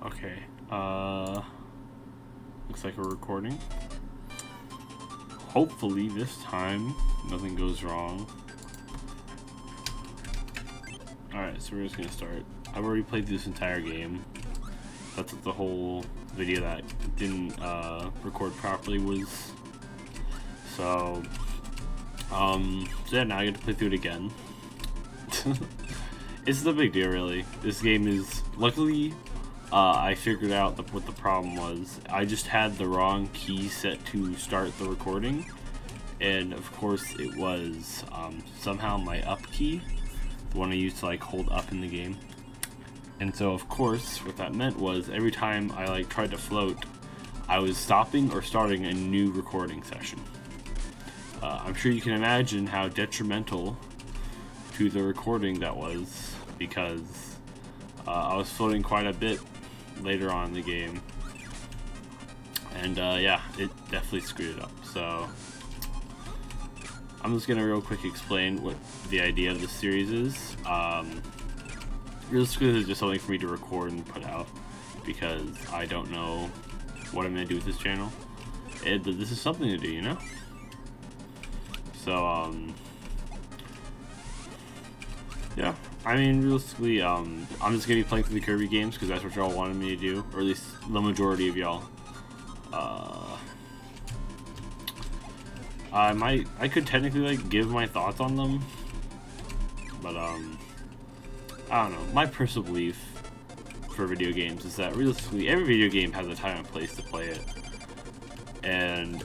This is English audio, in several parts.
Okay, looks like we're recording. Hopefully this time nothing goes wrong. Alright, so we're just gonna start. I've already played this entire game. That's what the whole video that didn't record properly was. So yeah, now I get to play through it again. It's no big deal, really. This game is, luckily, I figured out what the problem was. I just had the wrong key set to start the recording, and of course it was somehow my up key, the one I used to like hold up in the game. And so of course what that meant was every time I like tried to float, I was stopping or starting a new recording session. I'm sure you can imagine how detrimental to the recording that was, because I was floating quite a bit later on in the game, and yeah, it definitely screwed it up. So I'm just gonna real quick explain what the idea of this series is. Realistically, this is just something for me to record and put out, because I don't know what I'm gonna do with this channel. This is something to do, you know? So yeah, I mean, realistically, I'm just gonna be playing through the Kirby games because that's what y'all wanted me to do, or at least the majority of y'all. I could technically like give my thoughts on them, but I don't know. My personal belief for video games is that realistically, every video game has a time and place to play it, and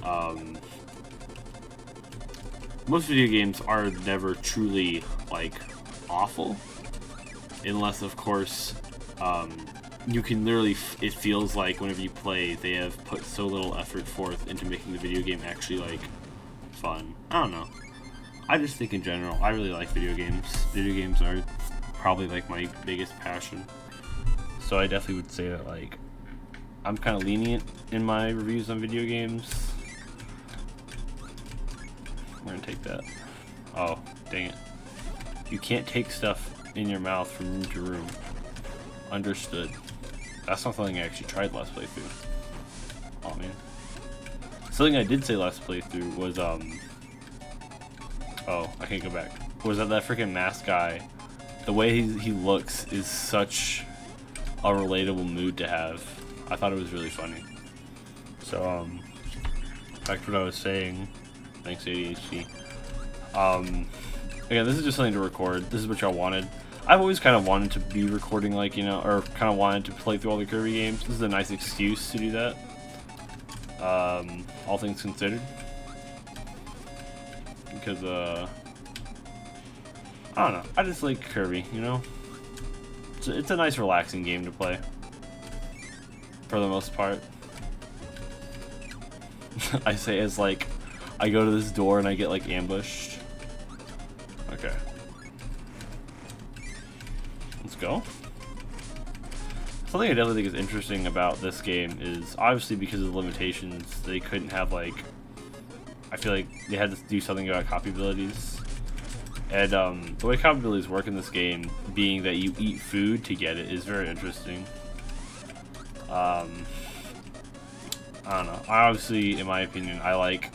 most video games are never truly like awful, unless of course you can literally it feels like whenever you play they have put so little effort forth into making the video game actually like fun. I don't know, I just think in general I really like video games. Video games are probably like my biggest passion, so I definitely would say that like I'm kind of lenient in my reviews on video games. We're gonna take that. Oh, dang it. You can't take stuff in your mouth from room to room. Understood. That's not something I actually tried last playthrough. Oh man. Something I did say last playthrough was oh, I can't go back. Was that freaking mask guy? The way he looks is such a relatable mood to have. I thought it was really funny. So back to what I was saying. Thanks, ADHD. Again, this is just something to record. This is what y'all wanted. I've always kind of wanted to be recording, like, you know, or kind of wanted to play through all the Kirby games. This is a nice excuse to do that. All things considered. Because, I don't know. I just like Kirby, you know? It's a nice, relaxing game to play. For the most part. I say as, like, I go to this door and I get, like, ambushed. Okay. Let's go. Something I definitely think is interesting about this game is, obviously because of the limitations, they couldn't have, like, I feel like they had to do something about copy abilities. And the way copy abilities work in this game, being that you eat food to get it, is very interesting. I don't know. I obviously, in my opinion, I like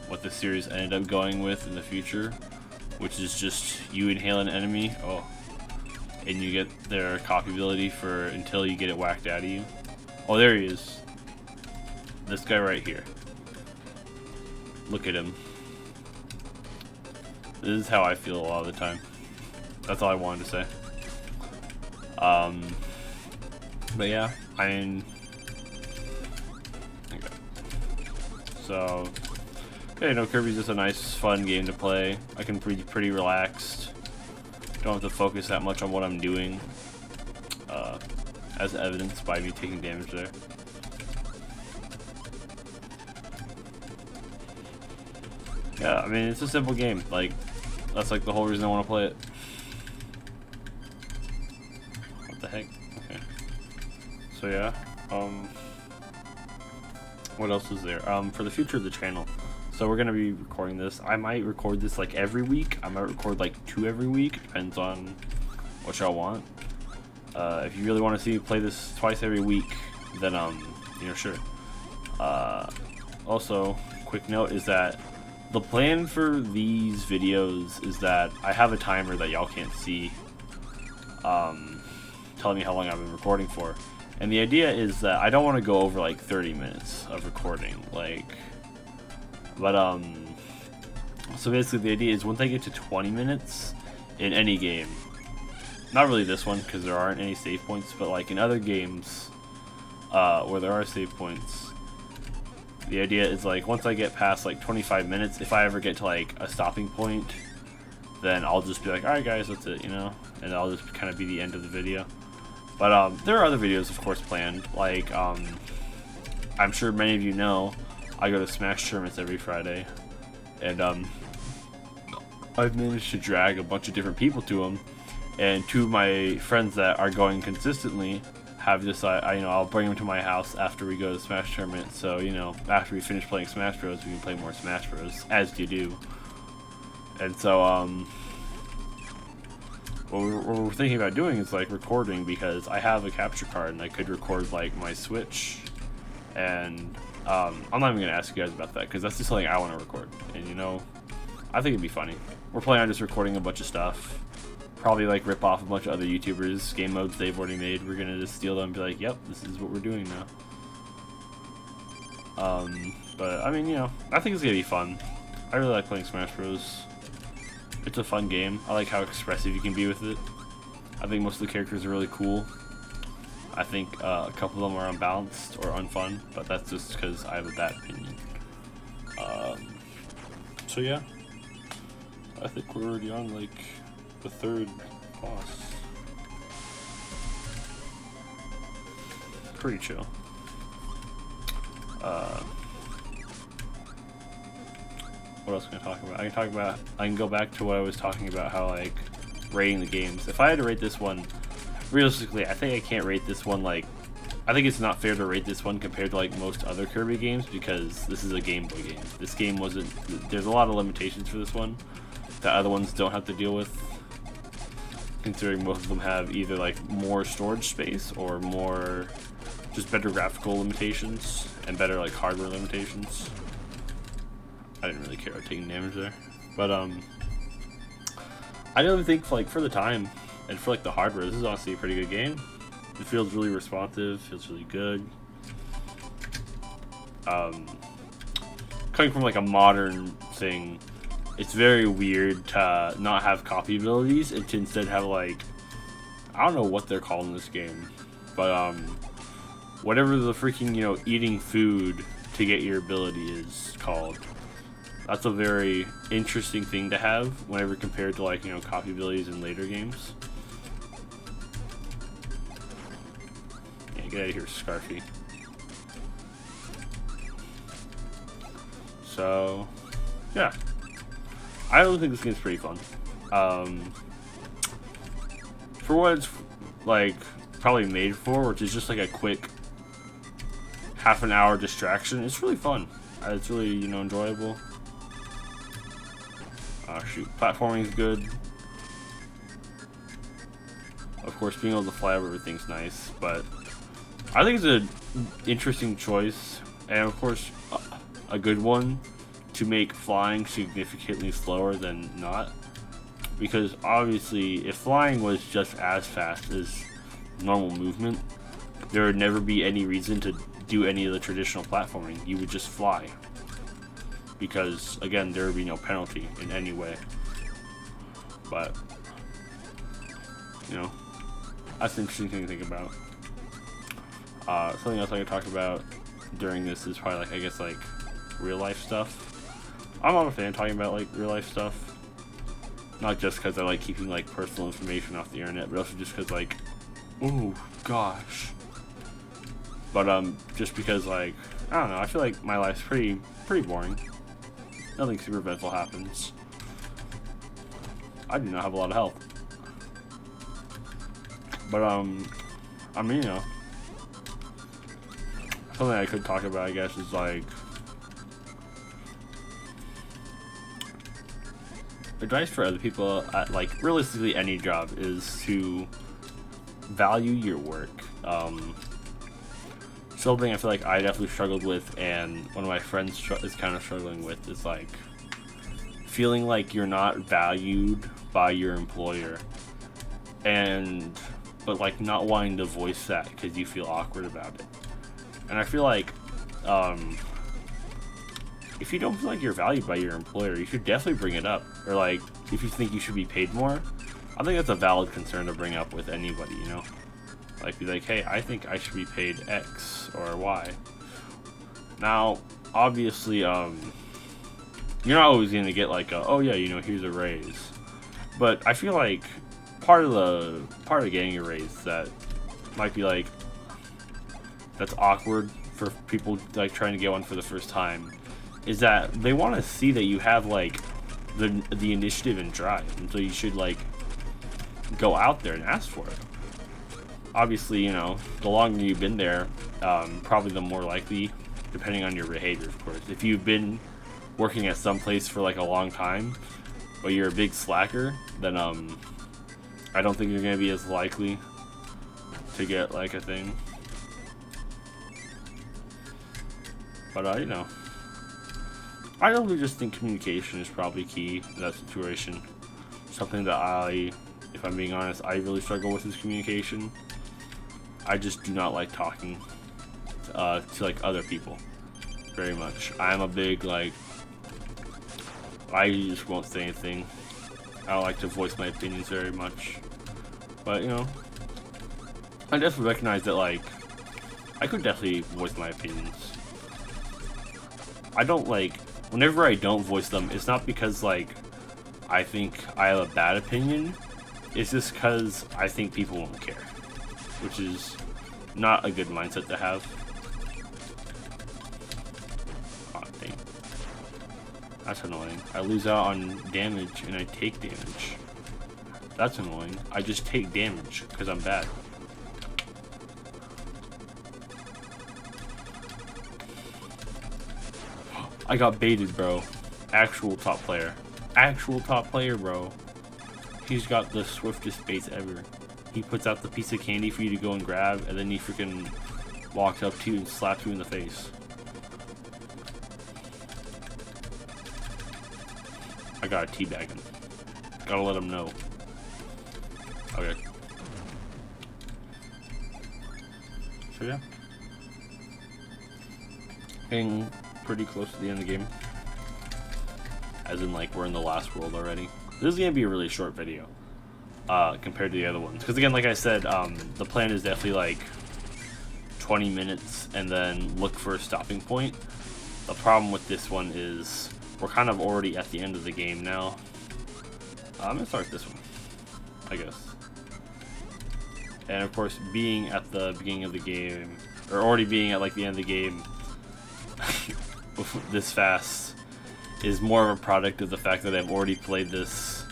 what the series ended up going with in the future, which is just you inhale an enemy, and you get their copy ability for until you get it whacked out of you. Oh, there he is. This guy right here. Look at him. This is how I feel a lot of the time. That's all I wanted to say. But yeah, I mean, okay. So, yeah, you know, Kirby's just a nice, fun game to play. I can be pretty relaxed. Don't have to focus that much on what I'm doing, as evidenced by me taking damage there. Yeah, I mean, it's a simple game. Like, that's like the whole reason I want to play it. What the heck? Okay. So yeah, what else is there? For the future of the channel. So we're gonna be recording this. I might record this like every week. I might record like 2 every week. Depends on what y'all want. If you really want to see me play this twice every week, then you know, sure. Also, quick note is that the plan for these videos is that I have a timer that y'all can't see, telling me how long I've been recording for. And the idea is that I don't want to go over like 30 minutes of recording, so basically the idea is once I get to 20 minutes in any game, not really this one because there aren't any save points, but like in other games where there are save points, the idea is like once I get past like 25 minutes, if I ever get to like a stopping point, then I'll just be like, alright guys, that's it, you know, and I'll just kind of be the end of the video. But there are other videos, of course, planned. Like, I'm sure many of you know, I go to Smash tournaments every Friday, and I've managed to drag a bunch of different people to them. And two of my friends that are going consistently have decided, I'll bring them to my house after we go to Smash tournament. So, you know, after we finish playing Smash Bros, we can play more Smash Bros, as you do. And so, what we're thinking about doing is like recording, because I have a capture card and I could record like my Switch, and I'm not even gonna ask you guys about that because that's just something I want to record, and you know, I think it'd be funny. We're planning on just recording a bunch of stuff, probably like rip off a bunch of other YouTubers game modes they've already made. We're gonna just steal them and be like, yep, this is what we're doing now. But I mean, you know, I think it's gonna be fun. I really like playing Smash Bros. It's a fun game. I like how expressive you can be with it. I think most of the characters are really cool. I think a couple of them are unbalanced or unfun, but that's just because I have a bad opinion. So yeah, I think we're already on like the third boss. Pretty chill. What else can I talk about? I can go back to what I was talking about, how like rating the games. If I had to rate this one, realistically, I think I can't rate this one like, I think it's not fair to rate this one compared to like most other Kirby games, because this is a Game Boy game. This game wasn't, there's a lot of limitations for this one that other ones don't have to deal with, considering most of them have either like more storage space or more just better graphical limitations and better like hardware limitations. I didn't really care about taking damage there, but I don't think like for the time and for like the hardware, this is honestly a pretty good game. It feels really responsive, feels really good. Coming from like a modern thing, it's very weird to not have copy abilities and to instead have like, I don't know what they're called in this game, but whatever the freaking, you know, eating food to get your ability is called. That's a very interesting thing to have whenever compared to like, you know, copy abilities in later games. Yeah, get out of here, Scarfy. So, yeah. I really think this game's pretty fun. For what it's like probably made for, which is just like a quick half an hour distraction, it's really fun. It's really, you know, enjoyable. Shoot, platforming is good. Of course, being able to fly over everything's nice, but I think it's an interesting choice, and of course, a good one to make flying significantly slower than not. Because obviously, if flying was just as fast as normal movement, there would never be any reason to do any of the traditional platforming. You would just fly. Because, again, there would be no penalty in any way. But, you know, that's an interesting thing to think about. Something else I could talk about during this is probably, like, I guess, like, real life stuff. I'm not a fan of talking about, like, real life stuff. Not just because I like keeping, like, personal information off the internet, but also just because, like, oh, gosh. But, just because, like, I don't know, I feel like my life's pretty boring. Nothing super eventful happens. I do not have a lot of health. But, I mean, you know, something I could talk about, I guess, is, like, advice for other people at, like, realistically any job is to value your work. Something I feel like I definitely struggled with, and one of my friends is kind of struggling with, is like feeling like you're not valued by your employer, but like not wanting to voice that because you feel awkward about it. And I feel like if you don't feel like you're valued by your employer, you should definitely bring it up. Or like if you think you should be paid more, I think that's a valid concern to bring up with anybody, you know? Like, be like, hey, I think I should be paid X or Y. Now, obviously, you're not always gonna get like, oh yeah, you know, here's a raise. But I feel like part of getting a raise that might be like, that's awkward for people like trying to get one for the first time, is that they want to see that you have like the initiative and drive, and so you should like go out there and ask for it. Obviously, you know, the longer you've been there, probably the more likely, depending on your behavior, of course. If you've been working at some place for like a long time, but you're a big slacker, then I don't think you're gonna be as likely to get like a thing. But you know, I really just think communication is probably key in that situation. Something that if I'm being honest, I really struggle with is communication. I just do not like talking to like other people very much. I'm a big like, I just won't say anything. I don't like to voice my opinions very much. But you know, I definitely recognize that like I could definitely voice my opinions. I don't like, whenever I don't voice them, it's not because like I think I have a bad opinion. It's just because I think people won't care, which is not a good mindset to have. Oh, dang. That's annoying. I lose out on damage and I take damage. That's annoying. I just take damage because I'm bad. I got baited, bro. Actual top player. Actual top player, bro. He's got the swiftest baits ever. He puts out the piece of candy for you to go and grab, and then he freaking walks up to you and slaps you in the face. I gotta teabag him. Gotta let him know. Okay. So yeah. Getting pretty close to the end of the game. As in like we're in the last world already. This is gonna be a really short video compared to the other ones, because again, like I said, the plan is definitely like 20 minutes and then look for a stopping point. The problem with this one is we're kind of already at the end of the game now. I'm gonna start this one, I guess. And of course, being at the beginning of the game, or already being at like the end of the game this fast, is more of a product of the fact that I've already played this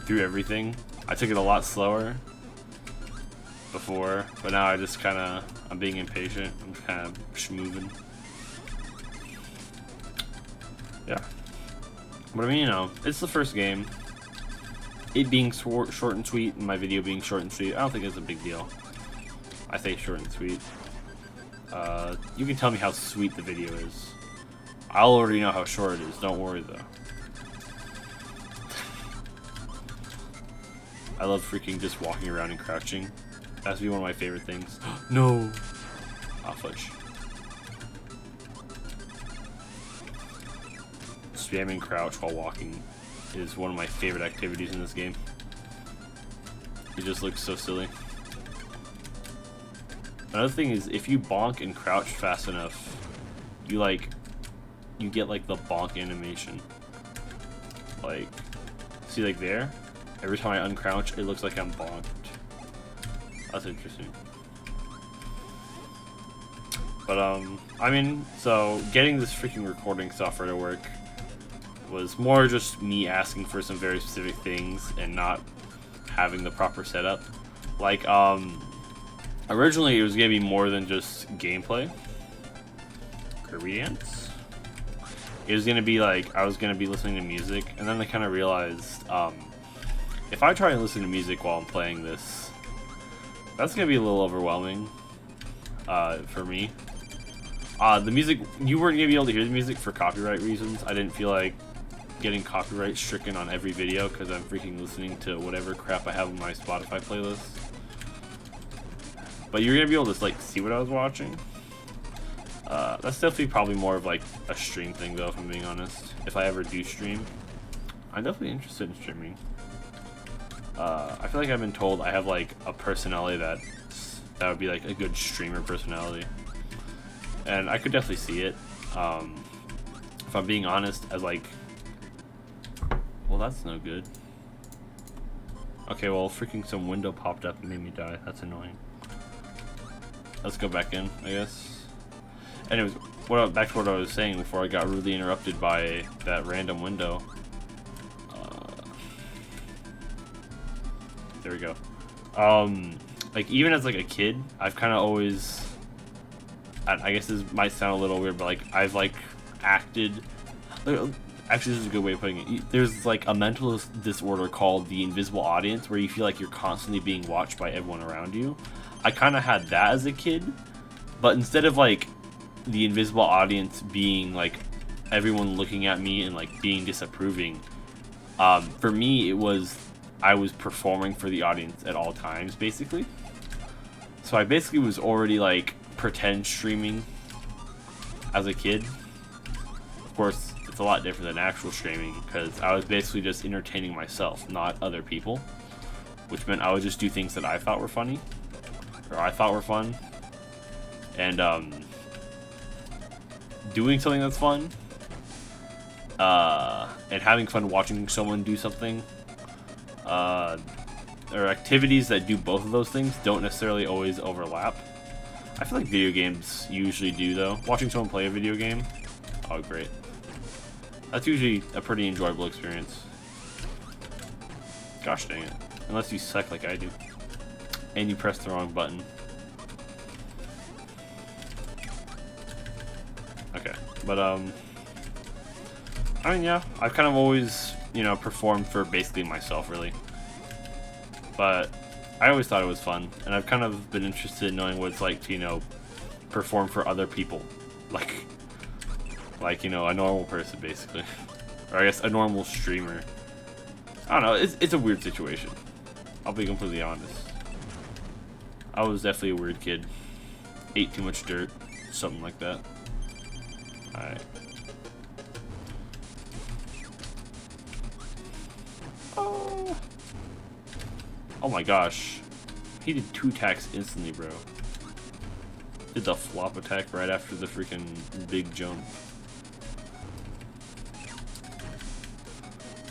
through everything. I took it a lot slower before, but now I just I'm being impatient. I'm just kind of schmoving. Yeah. But I mean, you know, it's the first game. It being short and sweet, and my video being short and sweet, I don't think it's a big deal. I say short and sweet. You can tell me how sweet the video is. I'll already know how short it is, don't worry though. I love freaking just walking around and crouching. That's be one of my favorite things. No! Ah, fudge. Spamming crouch while walking is one of my favorite activities in this game. It just looks so silly. Another thing is, if you bonk and crouch fast enough, you get like the bonk animation. Like, see like there? Every time I uncrouch, it looks like I'm bonked. That's interesting. But I mean, so getting this freaking recording software to work was more just me asking for some very specific things and not having the proper setup. Like, originally it was gonna be more than just gameplay. Kirby dance? It was gonna be like, I was gonna be listening to music, and then I kind of realized, if I try and listen to music while I'm playing this, That's gonna be a little overwhelming for me. The music, you weren't gonna be able to hear the music for copyright reasons. I didn't feel like getting copyright stricken on every video because I'm freaking listening to whatever crap I have on my Spotify playlist. But you're gonna be able to like see what I was watching. That's definitely probably more of like a stream thing though, if I'm being honest. If I ever do stream, I'm definitely interested in streaming. I feel like I've been told I have like a personality that would be like a good streamer personality, and I could definitely see it. If I'm being honest, as like, well, that's no good. Okay, well, freaking some window popped up and made me die. That's annoying. Let's go back in, I guess. Anyways, back to what I was saying before I got rudely interrupted by that random window. There we go. Like even as like a kid, I've kind of always, I guess this might sound a little weird, but like I've like acted. Actually, this is a good way of putting it. There's like a mental disorder called the invisible audience, where you feel like you're constantly being watched by everyone around you. I kind of had that as a kid, but instead of like the invisible audience being like everyone looking at me and like being disapproving, for me it was I was performing for the audience at all times, basically. So I basically was already like pretend streaming as a kid. Of course, it's a lot different than actual streaming because I was basically just entertaining myself, not other people, which meant I would just do things that I thought were funny or I thought were fun, and doing something that's fun and having fun watching someone do something, or activities that do both of those things don't necessarily always overlap. I feel like video games usually do though. Watching someone play a video game, oh great. That's usually a pretty enjoyable experience. Gosh dang it. Unless you suck like I do. And you press the wrong button. Okay, but I mean, yeah, I've kind of always, you know, performed for basically myself, really. But I always thought it was fun, and I've kind of been interested in knowing what it's like to, you know, perform for other people. Like, you know, a normal person, basically. Or I guess a normal streamer. I don't know, it's a weird situation. I'll be completely honest. I was definitely a weird kid. Ate too much dirt, something like that. Alright. Oh my gosh. He did 2 attacks instantly, bro. Did the flop attack right after the freaking big jump.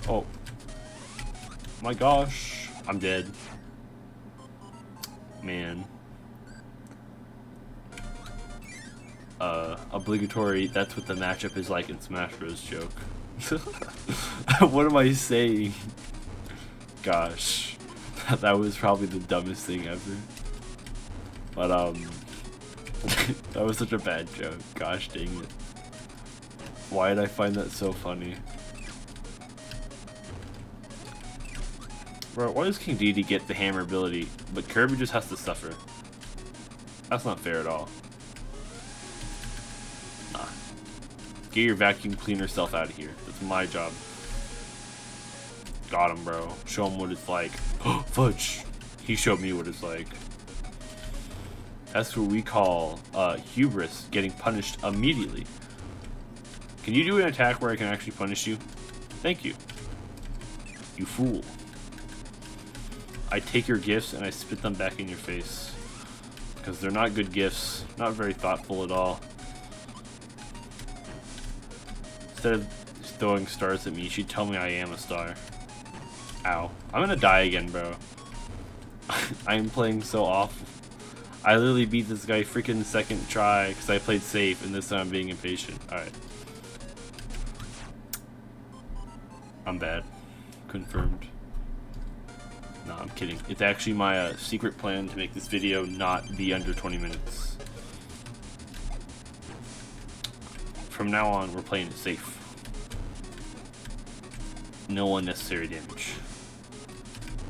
Oh. My gosh. I'm dead. Man. Obligatory, that's what the matchup is like in Smash Bros. Joke. What am I saying? Gosh. That was probably the dumbest thing ever. But, that was such a bad joke. Gosh dang it. Why did I find that so funny? Bro, why does King Dedede get the hammer ability, but Kirby just has to suffer? That's not fair at all. Nah. Get your vacuum cleaner self out of here. That's my job. Got him, bro. Show him what it's like. Fudge! He showed me what it's like. That's what we call hubris, getting punished immediately. Can you do an attack where I can actually punish you? Thank you. You fool. I take your gifts and I spit them back in your face. Because they're not good gifts. Not very thoughtful at all. Instead of throwing stars at me, you should tell me I am a star. Ow. I'm gonna die again, bro. I am playing so awful. I literally beat this guy freaking second try because I played safe, and this time I'm being impatient. Alright. I'm bad. Confirmed. No, I'm kidding. It's actually my secret plan to make this video not be under 20 minutes. From now on, we're playing it safe. No unnecessary damage.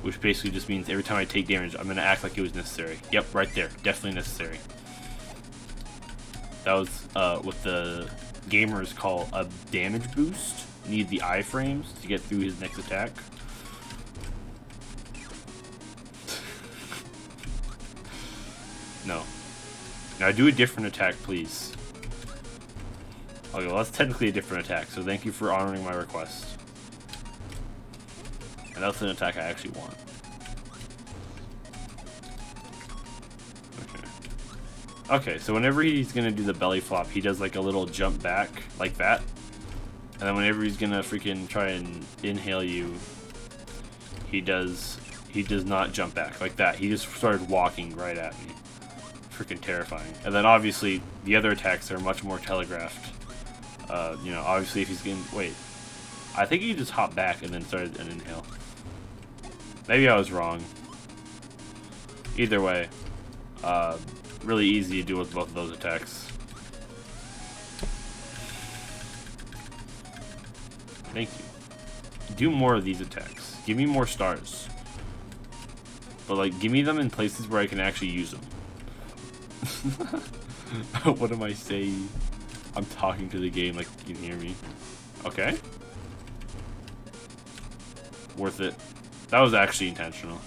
which basically just means every time I take damage, I'm gonna act like it was necessary. Yep, right there, definitely necessary. That was what the gamers call a damage boost. Need the iframes to get through his next attack. No. Now do a different attack, please. Okay, well that's technically a different attack, so thank you for honoring my request. And that's an attack I actually want. Okay. Okay, so whenever he's gonna do the belly flop, he does like a little jump back, like that. And then whenever he's gonna freaking try and inhale you, he does not jump back like that. He just started walking right at me. Freaking terrifying. And then obviously the other attacks are much more telegraphed. You know, obviously if he's getting, wait, I think he just hopped back and then started an inhale. Maybe I was wrong. Either way, really easy to do with both of those attacks. Thank you. Do more of these attacks. Give me more stars. But like, give me them in places where I can actually use them. What am I saying? I'm talking to the game like you can hear me. Okay. Worth it. That was actually intentional.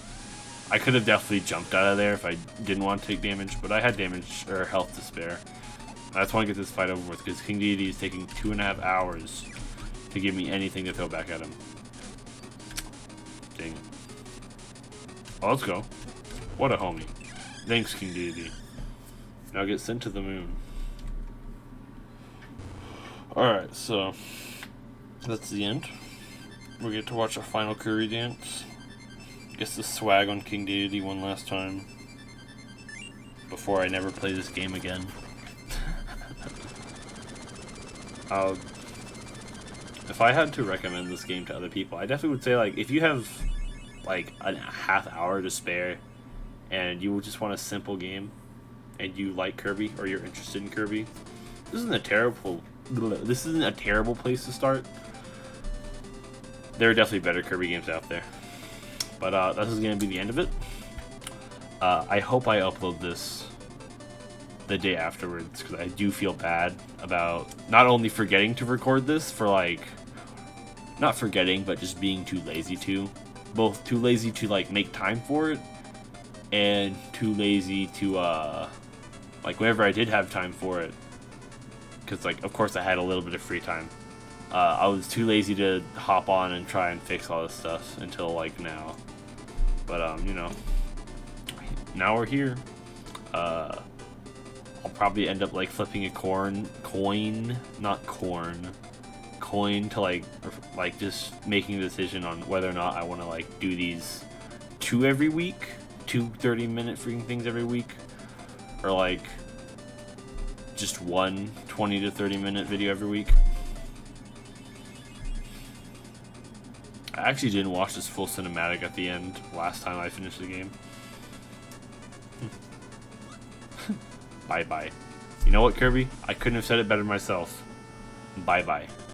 I could have definitely jumped out of there if I didn't want to take damage, but I had damage or health to spare. I just want to get this fight over with because King Deity is taking 2.5 hours to give me anything to throw back at him. Dang. Well, let's go. What a homie. Thanks, King Deity. Now get sent to the moon. Alright, so that's the end. We get to watch our final Kirby dance. Gets the swag on King Deity one last time before I never play this game again. If I had to recommend this game to other people, I definitely would say, like, if you have like a half hour to spare and you just want a simple game and you like Kirby or you're interested in Kirby, this isn't a terrible place to start. There are definitely better Kirby games out there. But this is going to be the end of it. I hope I upload this the day afterwards, because I do feel bad about not only forgetting to record this for, like, not forgetting, but just being too lazy to. Both too lazy to, like, make time for it, and too lazy to, like, whenever I did have time for it, because, like, of course I had a little bit of free time. I was too lazy to hop on and try and fix all this stuff until, like, now. But, you know, now we're here. I'll probably end up, like, flipping a coin to, like, just making a decision on whether or not I want to, like, do these 2 every week, 2 30-minute freaking things every week, or, like, just 1 20 to 30-minute video every week. I actually didn't watch this full cinematic at the end last time I finished the game. Bye-bye. You know what, Kirby? I couldn't have said it better myself. Bye-bye.